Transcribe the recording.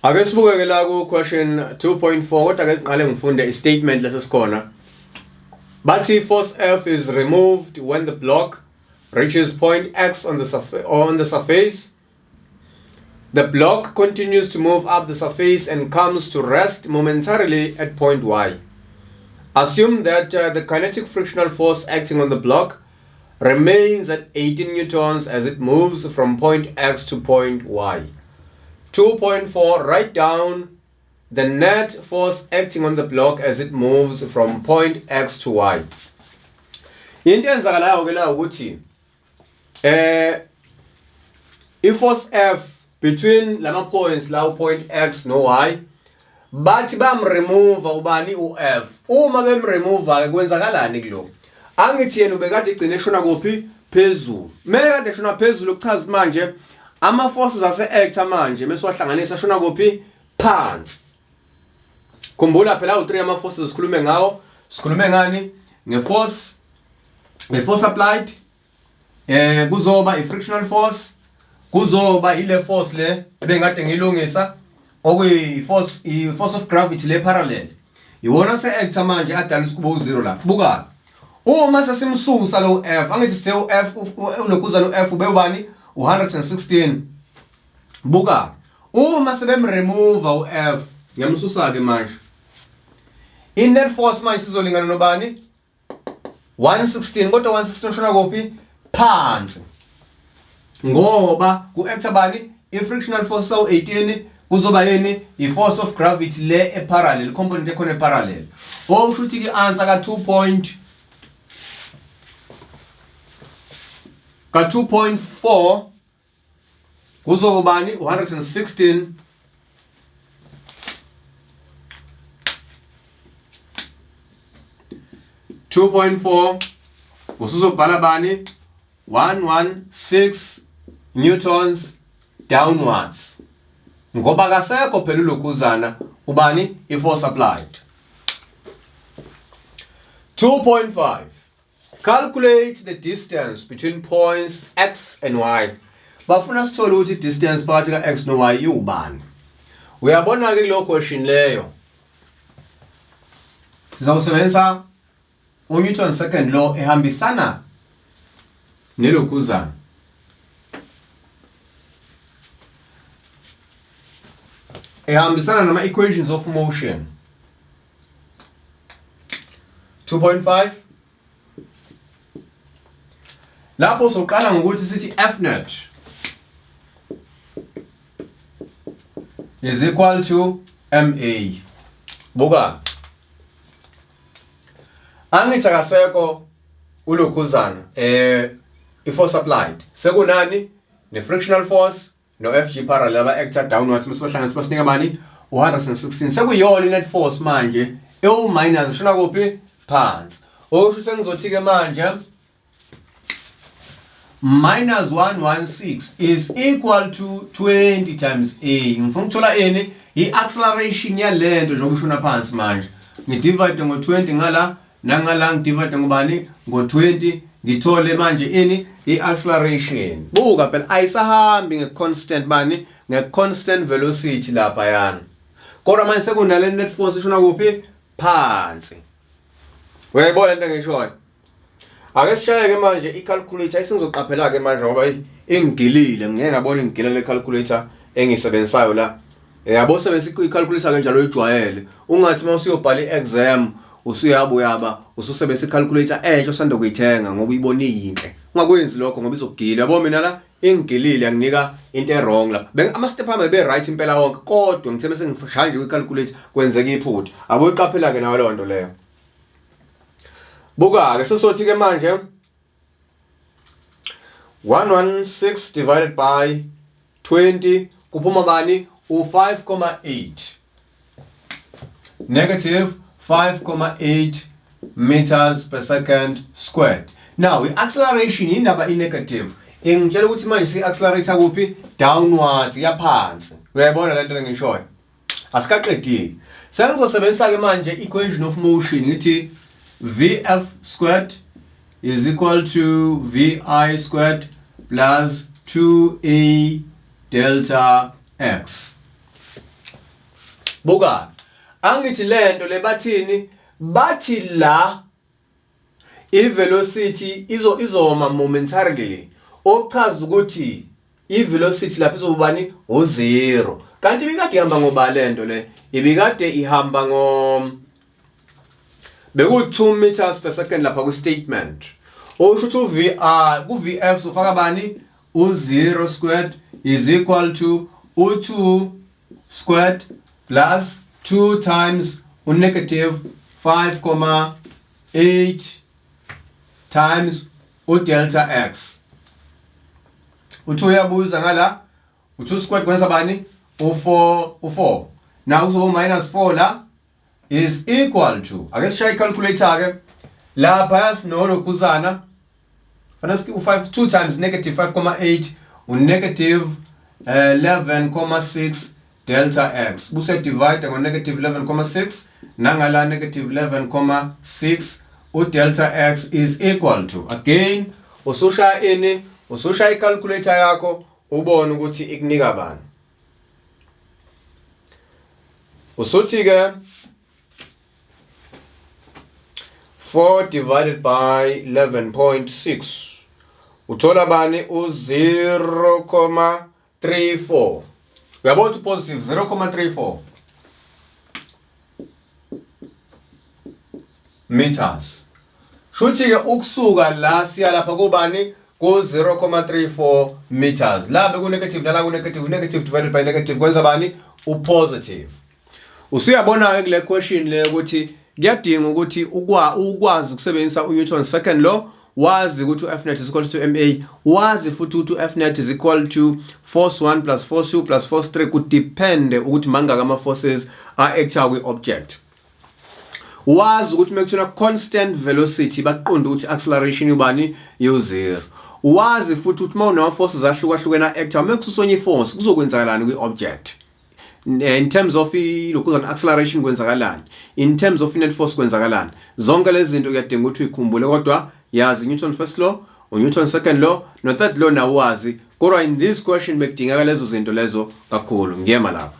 Ake sibuke la ku question 2.4 kodwa ake siqale ngifunde istatement lesesikhona. Bathi force F is removed when the block reaches point X on the surface. The block continues to move up the surface and comes to rest momentarily at point Y. Assume that the kinetic frictional force acting on the block remains at 18 newtons as it moves from point X to point Y. 2.4, write down the net force acting on the block as it moves from point X to Y. Into enzakalayo ke la ukuthi i-force F between lama points la point X no Y bathi bamremove ubani u-F. Uma bemremove ke kwenzakalani kulo? Angithi yena ubekade igcine eshona kuphi? Phezulu. Mekade eshona phezulu kuchaza manje ama forces ase-actor manje meswahlanganisa ashona kuphi? Phansi. Khumbula phela u3 ama forces sikhulume ngawo. Sikhulume ngani? Ngeforce applied kuzoba i-frictional force, kuzoba ile force le ebengade ngilungisa i-force of gravity le parallel. Iwona se-actor manje adala kube u0 lapha. Buka. Uma sesimsusa lo F, angithi sithe u-F ulokuzana u-F ube ubani? U116. Buka. Uma sebemremove u-F, ngiyamsusa ke manje. I-net force manje sizolingana nobani? 116. Kodwa 116 ushona kuphi? Phansi. Ngoba ku-actor bani? I-frictional force sawu 18 kuzoba yini? I-force of gravity le e-parallel, component ekhona e-parallel. Okusho ukuthi ke answer ka 2.4 kuzoba bani? 116 2.4 usuzobhala bani? 116 newtons downwards. Ngoba kasekho phela ulokuzana ubani? I-force applied. 2.5 calculate the distance between points X and Y. Bafuna sithole ukuthi distance phakathi ka X no Y iubani. Uyabona ke lo question leyo. Sizawusebenzisa u-Newton second law ehambisana nelokuzana. Ehambisana nama equations of motion. 2.5 lapho soqala ngokuthi sithi F net is equal to MA. Buka. Angithi akasekho ulokuzana i-force applied. Sekunani? Ne-frictional force no FG parallel aba-actor downwards mesibahlanganisa basinika bani? 116. Sekuyona i-net force manje minus ishona kuphi? Phansi. Okusho sengizothi ke manje minus 116 is equal to 20 times A. Ngifuna ukuthola eni i-acceleration yalento njengoba ishona phansi manje. Ngidivide ngo20 ngala nangala ngidivide ngobani? Ngo20 ngithole manje eni i-acceleration. Buka phela ayisahambi nge-constant bani? Nge-constant velocity lapha yana. Kodwa manje sekunale net force ishona kuphi? Phansi. Uyayibona into engishoyo? Ake sishaye ke manje i-calculator isingizoqaphela ke manje ngoba ingilile ngeke ngabona ingilile le-calculator engisebenzisayo la. Yabo sebenzisa i-calculator ke njalo ejwayele. Ungathi mawusiyobhala i-exam usuyabuyaba ususebenzisa i-calculator entsha osanda kuyithenga ngoba uyibona iyinhle. Ungakwenzi lokho ngoba izokugila. Yabo mina la ingilile anginika into e-wrong lapha. Ama-step ami be-right impela wonke kodwa ngithe bese ngishaya nje kwi-calculator kwenzeka iphutha. Abo iqaphela ke nayo leyo nto leyo. Buka ke sesothi ke manje 116 divided by 20 kuphuma bani? U5.8 negative 5.8 meters per second squared. Now i-acceleration yindaba i-negative. Ngitshela ukuthi manje si-accelerator kuphi? Downwards yaphansi. Uyayibona lento engishoyo? Asikaqedile. Sengizosebenzisa ke manje equation of motion ngithi Vf squared is equal to Vi squared plus 2a delta x. buka angithi lento lebathini bathi la i-velocity izoma momentarily ochaza ukuthi i-velocity lapha izobani u0 kanti ibikade ihamba ngoba lento le ibikade ihamba beku 2 meters per second lapha ku statement osho ukuthi ku VF sofaka bani u0 squared is equal to u2 squared plus 2 times u-negative 5,8 times u-delta x. U2 yabuza ngala, u2 squared kwenza bani? U4. Now so minus 4 la is equal to, ake sishaye calculator ke, lapha sinolokhuzana, fanele u5 2 times negative 5,8 u-negative 11,6 delta x. Buse divide ngo negative 11,6 nangala negative 11,6 u-delta x is equal to. Again, usushaya calculator yakho ubone ukuthi ikunika bani. Usuthi ke 4 divided by 11.6 uthola bani u-0,34. Uyabona ukuthi positive 0,34 meters. Shuthi ke ukusuka la siya lapha kubani ku 0,34 meters. La beku negative la ku negative divided by negative kwenza bani u-positive. Usuyabona ke kule question le ukuthi kuyadinga ukuthi ukwazi ukusebenzisa uNewton's second law, wazi ukuthi u-F-net is equal to ma, wazi futhi ukuthi u-F-net is equal to force 1 plus force 2 plus force 3 kudepende ukuthi mangaka ama-forces a-acta kwi-object. Wazi ukuthi mekuthiwa constant velocity baqonde ukuthi acceleration ubani u0. Wazi futhi ukuthi mawunama-forces ahlukahlukene a-acta mekususonye i-force kuzokwenzakalani kwi-object. In terms of lokuzana acceleration kwenzakalani, in terms of net force kwenzakalani, zonke lezi zinto kuyadinga ukuthi uyikhumbule, kodwa yazi Newton first law, Newton second law, no third law na wazi. Kodwa in this question bekudingeka lezo zinto lezo kakhulu. Ngiyema lapha.